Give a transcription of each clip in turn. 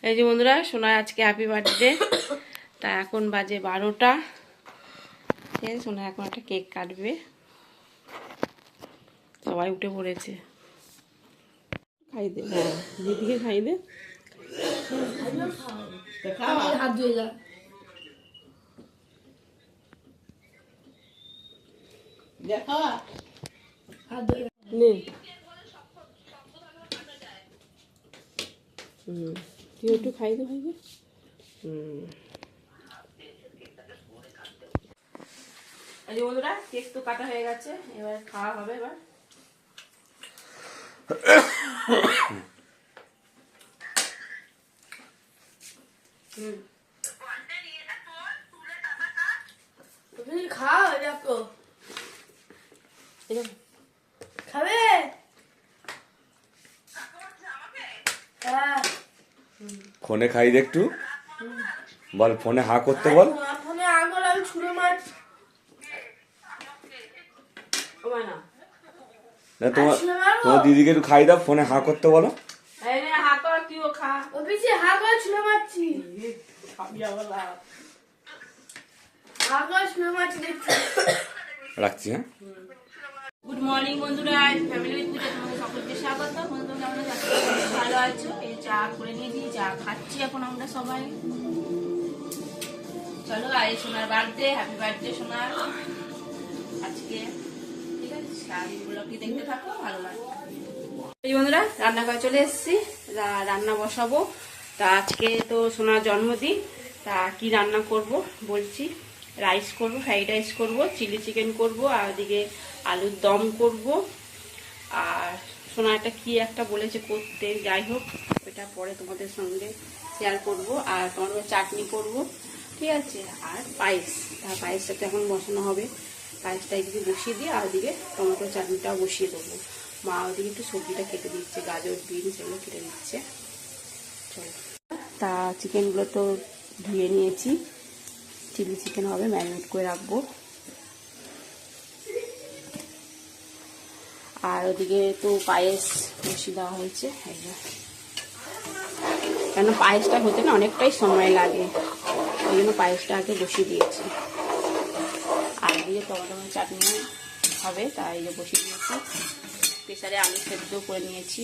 এই যে বন্ধুরা, সোনার আজকে হ্যাপি বার্থডে। তা এখন বাজে 12টা। ঠিক আছে, সোনা এখন একটা কেক কাটবে। সবাই উঠে পড়েছে। খাই দে, হ্যাঁ দিদিকে খাই দে। হাত ধুয়ে যা। নে তুই একটু খাই দে ভাই। এই যে বন্ধুরা, কেক তো কাটা হয়ে গেছে, এবার খাওয়া হবে। এবার খাও দেখো খাবে। ফোনে খাই দে একটু, বল ফোনে হা করতে বল। ফোনে আঙুল আমি ছুঁড়ে মার। না তোমার দিদিকে একটু খাই দাও, ফোনে হা করতে বলো। অফিসে হা করে ছুঁড়ে মারছি। হা করে ছুঁড়ে মারছি দেখছি। রাখছি, হ্যাঁ। গুড মর্নিং বন্ধুরা, ফ্যামিলি উইথ পুজো তোমাদের সকলকে স্বাগত। বন্ধুরা কেমন আছো? ভালো আছো? এই চা করে নিয়েছি, চা খাচ্ছি এখন আমরা সবাই। চলো, আজ সোনার বার্থডে, হ্যাপি বার্থডে সোনার আজকে। ঠিক আছে, শাড়িগুলোকে দেখতে থাকো, ভালো লাগবে। এই বন্ধুরা, রান্নাঘরে চলে এসেছি, রান্না বসাবো। তা আজকে তো সোনার জন্মদিন, তা কি রান্না করব বলছি। রাইস করব, ফ্রাইড রাইস করব, চিলি চিকেন করব, আর ওদিকে আলুর দম করব। আর সোনা একটা কি একটা বলেছে করতে, যাই হোক ওইটা পরে তোমাদের সঙ্গে শেয়ার করব। আর টমেটো চাটনি করব, ঠিক আছে। আর পায়েস, পায়েসটা তো এখন বসানো হবে। পায়েসটা একদিকে বসিয়ে দিয়ে আর ওদিকে টমেটো চাটনিটাও বসিয়ে দেবো। মা ওদিকে একটু সবজিটা কেটে দিচ্ছে, গাজর বিনস এগুলো কেটে দিচ্ছে। চলো, তা চিকেনগুলো তো ধুয়ে নিয়েছি, চিলি চিকেন হবে, ম্যারিনেট করে রাখবো। আর ওদিকে তো পায়েস বসিয়ে দেওয়া হয়েছে, কেন পায়েসটা হতে না অনেকটাই সময় লাগে, ওই জন্য পায়েসটা আগে বসিয়ে দিয়েছি। আর দিয়ে টমেটো চাটনি হবে, তাই বসিয়ে দিয়েছি। প্রেসারে আলু সেদ্ধ করে নিয়েছি,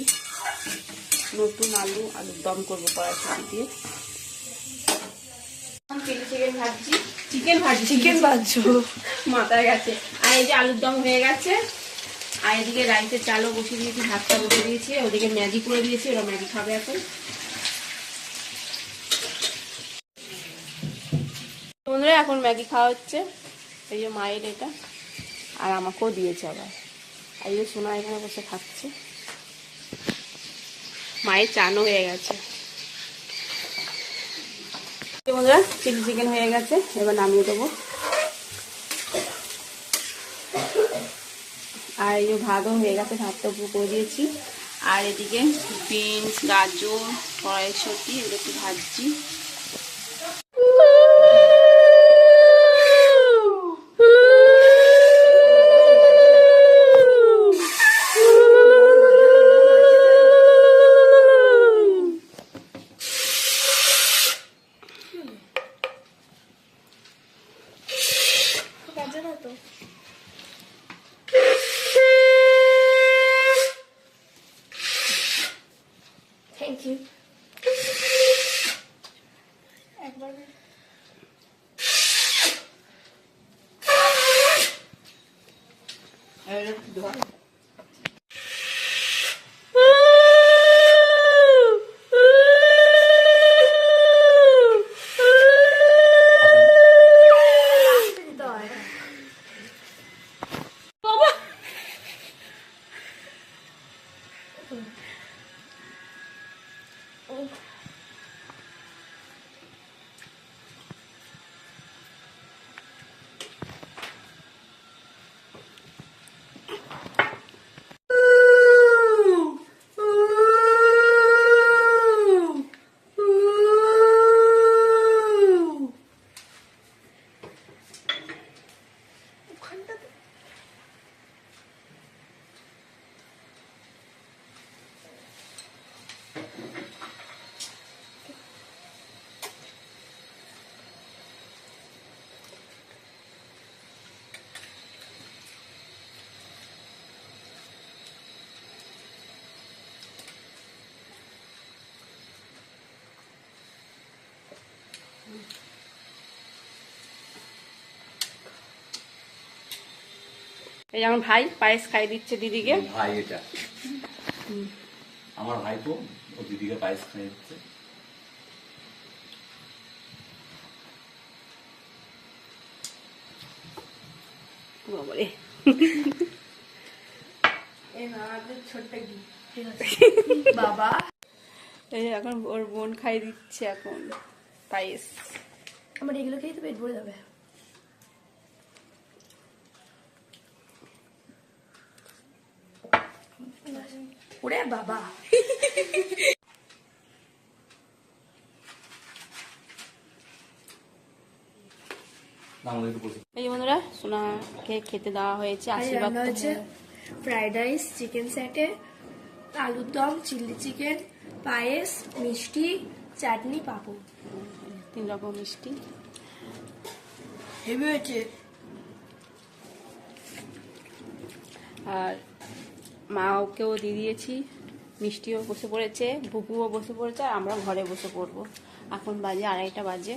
নতুন আলুর দম করবো কড়াইশুঁটি দিয়ে। চিকেন ভাজছো মাথায় গেছে। আর এই যে আলুর দম হয়ে গেছে। আর এদিকে রাইসের চালও বসিয়ে দিয়েছি, ভাতটা বসিয়ে দিয়েছি, ওদিকে ম্যাগি করে দিয়েছি, ওরা ম্যাগি খাবে এখন। বন্ধুরা এখন ম্যাগি খাওয়া হচ্ছে, এই যে মায়ের এটা, আর আমাকেও দিয়েছে আবার। আর এই যে সোনা এখানে বসে খাচ্ছে, মায়ের চানও হয়ে গেছে। বন্ধুরা, চিলি চিকেন হয়ে গেছে, এবার নামিয়ে দেবো। আর এই যে ভাতও হয়ে গেছে, ভাতটা উপর করে দিয়েছি। আর এদিকে বিনস, গাজর, কড়াইশুঁটি এগুলো একটু ভাজছি। Thank you. একবার এই যেমন ভাই পায়েস খাই দিচ্ছে দিদিকে। ভাই এটা আমার ভাই তো ও দিদিকে পায়েস খাই দিচ্ছে। বাবারে ছোট্ট কি বাবা এই যে এখন ওর বোন খাই দিচ্ছে এখন পায়েস। আমার এগুলো খেয়ে তো পেট ভরে যাবে। ওরে বাবা এই যে বন্ধুরা সোনাকে খেতে দেওয়া হয়েছে, আশীর্বাদ রান্না হয়েছে ফ্রাইড রাইস, চিকেন স্যাটে, আলুর দম, চিলি চিকেন, পায়েস, মিষ্টি, চাটনি, পাঁপড়। 3 রকম মিষ্টি। হেভি হয়েছে। আর মাকেও দিয়ে দিয়েছি, মিষ্টিও বসে পড়েছে, বুকুও বসে পড়েছে, আর আমরা ঘরে বসে পড়বো। এখন বাজে 2:30 বাজে।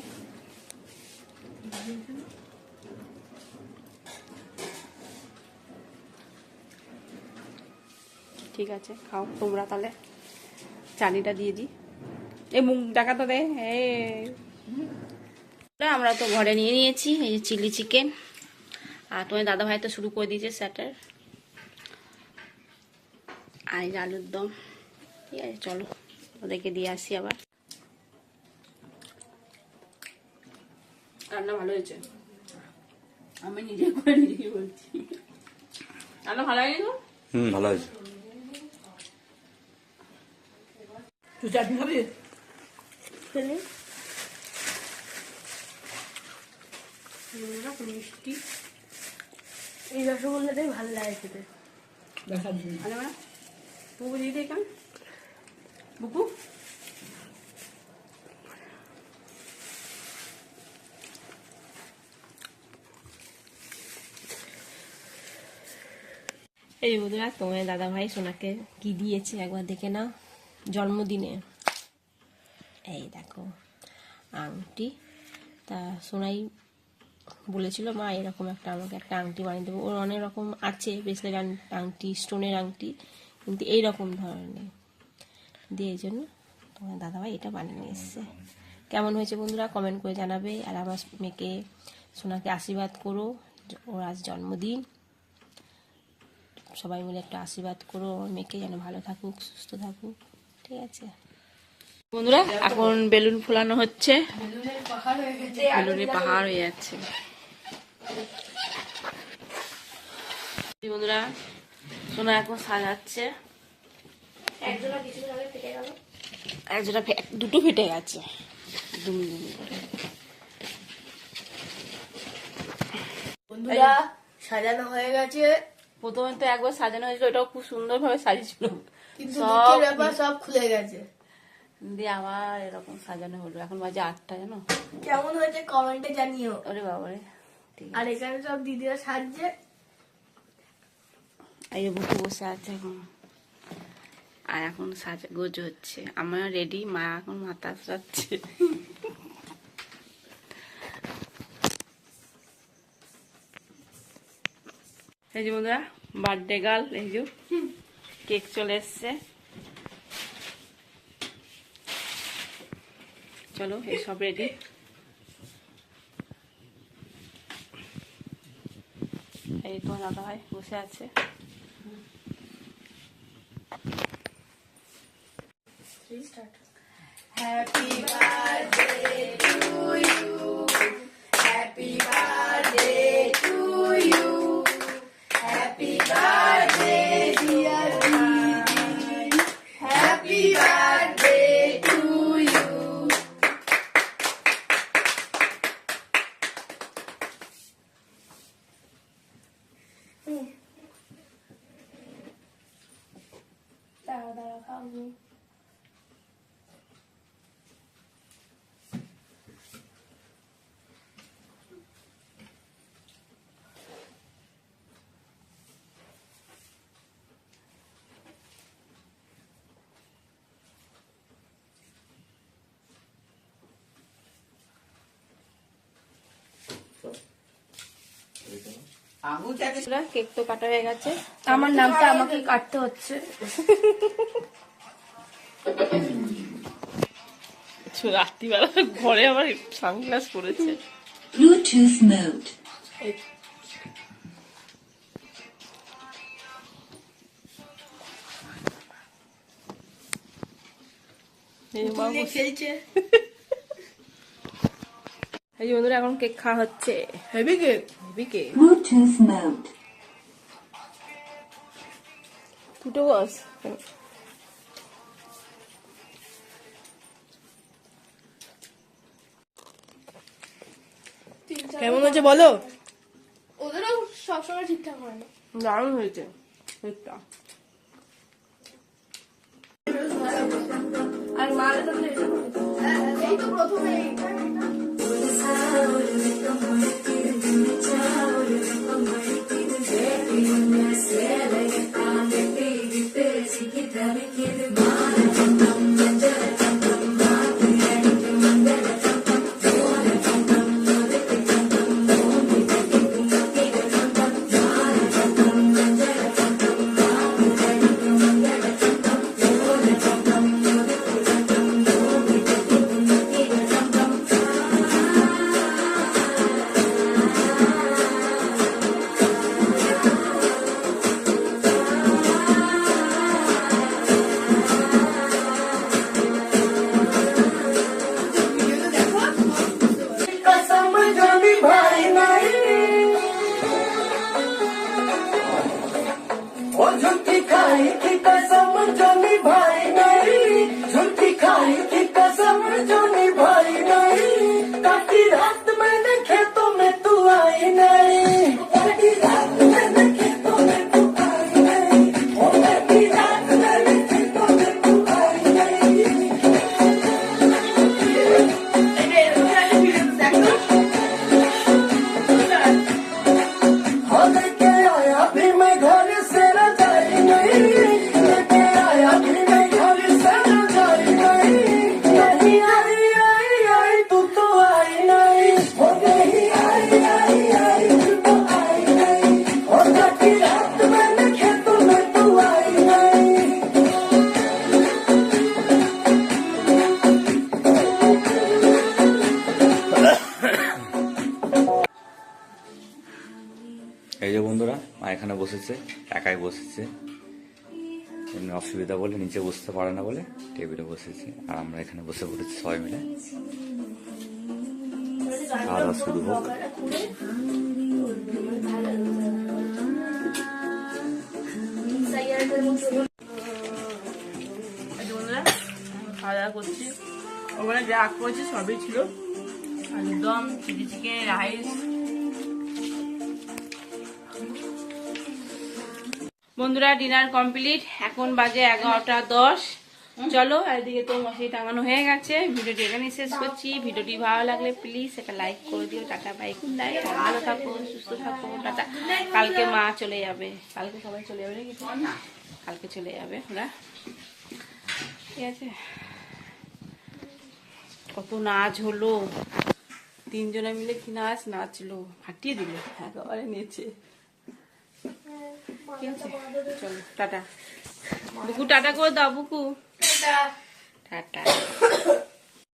ঠিক আছে, খাও তোমরা তাহলে। চানিটা দিয়ে দিই, এই মুখ দেখা তো দে। আমরা তো ঘরে নিয়ে নিয়েছি এই যে চিলি চিকেন, আর তোমার দাদা ভাই তো শুরু করে দিয়েছে স্যাটার, আর এই যে আলুর দম। ঠিক আছে, চলো ওদেরকে দিয়ে আসি আবার। রান্না ভালো হয়েছে, আমি নিজে করে নিজেই বলছি। রান্না ভালো হয়নি তো? ভালো হয়েছে। তুই চাটনি খাবি? মিষ্টি এই রসগোল্লাটাই ভালো লাগে খেতে। আরে মানে বুকু দিয়ে দিই কেমন বুকু। এই বন্ধুরা, তোমার দাদা ভাই সোনাকে কি দিয়েছে একবার দেখে নাও। জন্মদিনে এই দেখো আংটি। তা সোনাই বলেছিল মা এরকম একটা আমাকে একটা আংটি বানিয়ে দেবো। ওর অনেক রকম আছে, ব্রেসলেট আংটি, স্টোনের আংটি, কিন্তু এইরকম ধরনের দিয়ে এই জন্য তোমার দাদা ভাই এটা বানিয়ে নিয়ে এসছে। কেমন হয়েছে বন্ধুরা কমেন্ট করে জানাবে। আর আমার মেয়েকে সোনাকে আশীর্বাদ করো, ওর আজ জন্মদিন। সবাই মিলে একটা আশীর্বাদ করো আমার মেয়েকে, যেন ভালো থাকুক, সুস্থ থাকুক। ঠিক আছে বন্ধুরা, এখন বেলুন ফোলানো হচ্ছে, বেলুনের পাহাড় হয়ে গেছে। বেলুনের পাহাড় হয়ে যাচ্ছে। বন্ধুরা, সোনা এখন সাজাচ্ছে। একজোড়া কিছুদিন আগে ফেটে গেল। একজোড়া দুটো ফেটে গেছে দুম দুম করে। বন্ধুরা সাজানো হয়ে গেছে, প্রথমে তো একবার সাজানো হয়েছিল, ওটাও খুব সুন্দর ভাবে সাজিয়েছিল, কিন্তু সব দুঃখের ব্যাপার সব খুলে গেছে। দিয়ে আবার এরকম সাজানো হলো। এখন বাজে 8টা, জানো? কেমন হয়েছে কমেন্টে জানিও। ওরে বাবারে, ঠিক আছে। আর এখানে সব দিদিরা সাজছে। এই যে বুকু বসে আছে এখন, আর এখন সাজা গোজ হচ্ছে। আমার রেডি, মা এখন মাথা সাজাচ্ছে। এই যে বন্ধুরা, বার্থডে গার্ল, এই যে কেক চলে এসছে। চলো, এই সব রেডি। এই তো দাদা ভাই বসে আছে। Happy birthday to you, happy birthday to you, happy birthday dear দিদি, হ্যাপি বার্থডে টু ইউ। দাঁড়া দাঁড়া খাবো। বন্ধুরা, কেক তো কাটা হয়ে গেছে। আমার নামটা আমাকে কাটতে হচ্ছে। রাত্রিবেলা ঘরে আবার সানগ্লাস পরেছে। Bluetooth mode. খেলছে। এই যে বন্ধুরা, এখন কেক খাওয়া হচ্ছে। Heavy cake. Heavy cake. Bluetooth mode. দুটো বস। কেমন হয়েছে বলো? ওদেরও সবসময় ঠিকঠাক হয় না। দারুণ হয়েছে কেকটা। আর মালে তো এই তো প্রথমে এই যে বন্ধুরা, মা এখানে বসেছে, একাই বসেছে। এমনি অসুবিধা বলে নিচে বসতে পারে না বলে টেবিলে বসেছে, আর আমরা এখানে বসে পড়েছি সবাই মিলে। খাওয়া দাওয়া শুরু হোক। বন্ধুরা, খাওয়া দাওয়া করছি। ওখানে যা করেছে সবই ছিল, আলুর দম, চিলি চিকেন, রাইস। বন্ধুরা, ডিনার কমপ্লিট। এখন বাজে 11:10। চলো, এদিকে তো মশারি টাঙানো হয়ে গেছে। ভিডিওটি এখানে শেষ করছি। ভিডিওটি ভালো লাগলে প্লিজ একটা লাইক করে দিও। টাটা, বাই, গুড নাইট। ভালো থাকো, সুস্থ থাকো, টাটা। কালকে মা চলে যাবে, কালকে সবাই চলে যাবে নাকি? কালকে চলে যাবে ওরা, ঠিক আছে। কত নাচ হলো, তিনজনে মিলে কি নাচলো, ফাটিয়ে দিল, একেবারে নেচে। ঠিক আছে, চলো টাটা। বুকু টাটা করে দাও, বুকু টাটা।